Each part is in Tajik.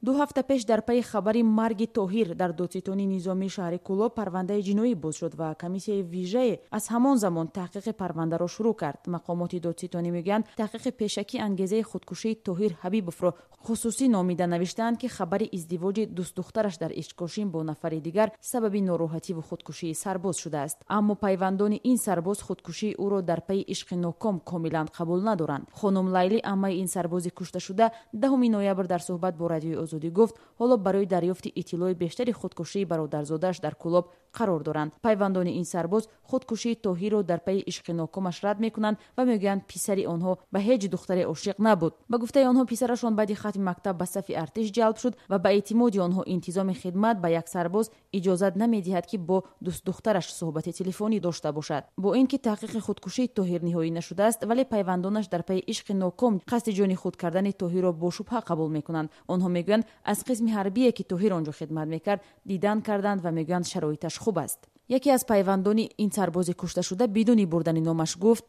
2 ҳафта пеш дар пайи хабари марги Тоҳир дар додситони низомии шаҳри Кӯлоб парвандаи ҷиноӣ боз шуд ва комиссияи вижае аз ҳамон замон таҳқиқи парвандаро шурӯъ кард. Мақомоти додситонӣ мегӯянд таҳқиқи пешакӣ ангезаи худкушии Тоҳир Ҳабибовро хусусӣ номида навиштаанд ки хабари издивоҷи дӯстдухтараш дар Ишқкошин бо нафари дигар сабаби нороҳативу худкушии сарбоз шудааст. Аммо пайвандони ин сарбоз худкушии ӯро дар пайи ишқи ноком комилан қабул надоранд. хонум Лайли, аммаи ин сарбози кушташуда, 10 ноябр дар суҳбат бо радиои Озодӣ гуфт ҳоло барои дарёфти иттилои бештари худкушии бародарзодааш дар Кӯлоб қарор доранд. Пайвандони ин сарбоз худкушии Тоҳирро дар пайи ишқи нокомаш рад мекунанд ва мегӯянд писари онҳо ба ҳеҷ духтаре ошиқ набуд. Ба гуфтаи онҳо, писарашон баъди хатми мактаб ба сафи артиш ҷалб шуд ва ба эътимоди онҳо интизоми хидмат ба як сарбоз иҷозат намедиҳад ки бо дӯстдухтараш суҳбати телефонӣ дошта бошад. Бо ин ки таҳқиқи худкушии Тоҳир ниҳоӣ нашудааст, вале пайвандонаш дар пайи ишқи ноком қасди ҷони худ кардани Тоҳирро бошубҳа қабул мекунанд. онҳо мегӯянд аз қисми ҳарбие ки Тоҳир онҷо хидмат мекард дидан карданд ва мегӯянд шароиташ хуб аст. яке аз пайвандони ин сарбози кушташуда бидуни бурдани номаш гуфт: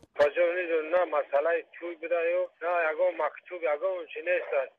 на масъалаи чӯй будаю на ягон мактуб ягон чи нест аст.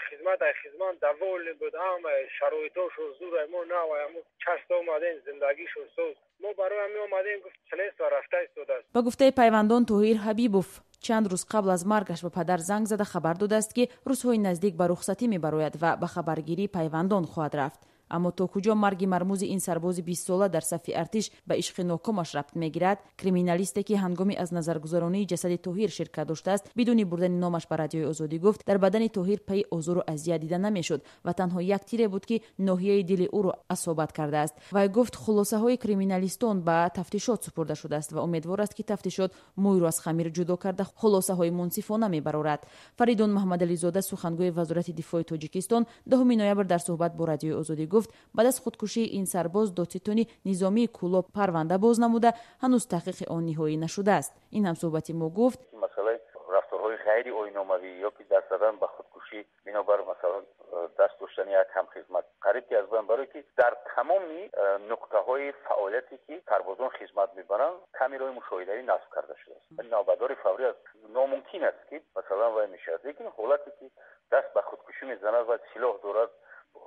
Хизматай хизмат даволни буд, ҳамаи шароитошу зурай мо нава част омадем зиндагишу соз. Мо барои ҳамин омадем гуфт чунест ва рафта истодааст. ба гуфтаи пайвандон, Тоҳир Ҳабибов чанд рӯз қабл аз маргаш ба падар занг зада хабар додааст ки рӯзҳои наздик ба рухсатӣ мебарояд ва ба хабаргирӣ пайвандон хоҳад рафт. аммо то куҷо марги мармӯзи ин сарбози 20-сола дар сафи артиш ба ишқи нокомаш рабт мегирад? Криминалисте ки ҳангоми аз назаргузаронии ҷасади Тоҳир ширкат доштааст, бидуни бурдани номаш ба радиои Озодӣ гуфт дар бадани Тоҳир пайи озору азият дида намешуд ва танҳо як тире буд ки ноҳияи дили ӯро асобат кардааст. Вай гуфт хулосаҳои криминалистон ба тафтишот супурда шудааст ва умедвор аст ки тафтишот мӯйро аз хамир ҷудо карда хулосаҳои мунсифона мебарорад. Фаридун Маҳмадализода, сухангӯи вазорати дифои Тоҷикистон, 10 ноябр дар суҳбат бо радиои Озодӣ гуфт баъд аз худкушии ин сарбоз додситони низомии Кӯлоб парванда боз намуда ҳанӯз таҳқиқи он ниҳоӣ нашудааст. ин ҳамсӯҳбати мо гуфт: масъалаи рафторҳои ғайри оиномавӣ ё ки даст задан ба худкушӣ бинобар масалан даст доштани як ҳамхизмат қариб ки аз бан барои ки дар тамоми нуқтаҳои фаъолияте ки сарбозон хизмат мебаранд камераҳои мушоҳидаӣ насб карда шудааст. навбардори фаврӣ аст. номумкин аст ки масалан вай мешавад, лекин ҳолате ки даст ба худкушӣ мезанад ва силоҳ дорад,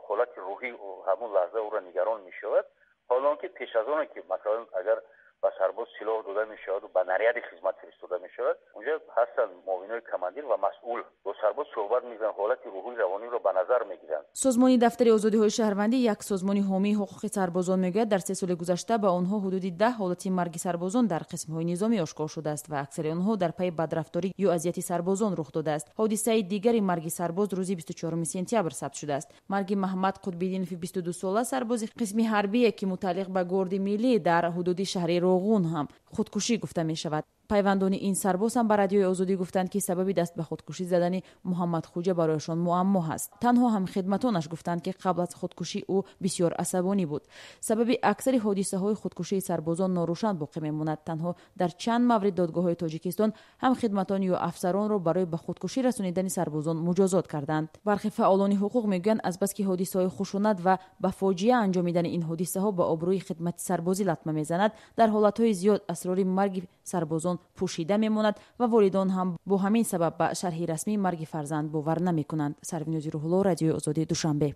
ҳолати рӯҳӣ ҳамон лаҳза ӯро нигарон мешавад. ҳолонки пеш аз оне ки масалан агар ба сарбоз силоҳ дода мешавад ва наряди хизмат фиристода мешавад, онҷа ҳастанд муовинои командир ва масъул бо сарбоз суҳбат мекунанд, ҳолати рӯҳӣ равониро ба назар мегиранд. созмони дафтари озодиҳои шаҳрвандӣ, як созмони ҳомии ҳуқуқи сарбозон, мегӯяд дар 3 соли гузашта ба онҳо ҳудуди 10 ҳолати марги сарбозон дар қисмҳои низомӣ ошкор шудааст ва аксари онҳо дар пайи бадрафторӣ ё азияти сарбозон рух додааст. ҳодисаи дигари марги сарбоз рӯзи 24 сентябр сабт шудааст. марги Маҳмад Қутбидинови 22-сола сарбози қисми ҳарбие ки муталлиқ ба горди миллӣ дар ҳудуди шаҳри Роғун ҳам худкушӣ гуфта мешавад. пайвандони ин сарбоз ҳам ба радиои Озодӣ гуфтанд ки сабаби даст ба худкушӣ задани Муҳаммадхоҷа барояшон муаммо ҳаст. танҳо ҳамхидматонаш гуфтанд ки қабл аз худкушӣ ӯ бисёр асабонӣ буд. сабаби аксари ҳодисаҳои худкушии сарбозон норӯшан боқӣ мемонад. танҳо дар чанд маврид додгоҳҳои Тоҷикистон ҳамхидматон ё афсаронро барои ба худкушӣ расонидани сарбозон муҷозот карданд. бархи фаъолони ҳуқуқ мегӯянд азбаски ҳодисаҳои хушунат ва ба фоҷиа анҷомидани ин ҳодисаҳо ба обрӯи хидмати сарбозӣ латма мезанад, дар ҳолатҳои зиёд асрори марги сарбозон пӯшида мемонад ва волидон ҳам бо ҳамин сабаб ба шарҳи расмии марги фарзанд бовар намекунанд. Сарвинози Рӯҳулло, радиои Озодӣ, Душанбе.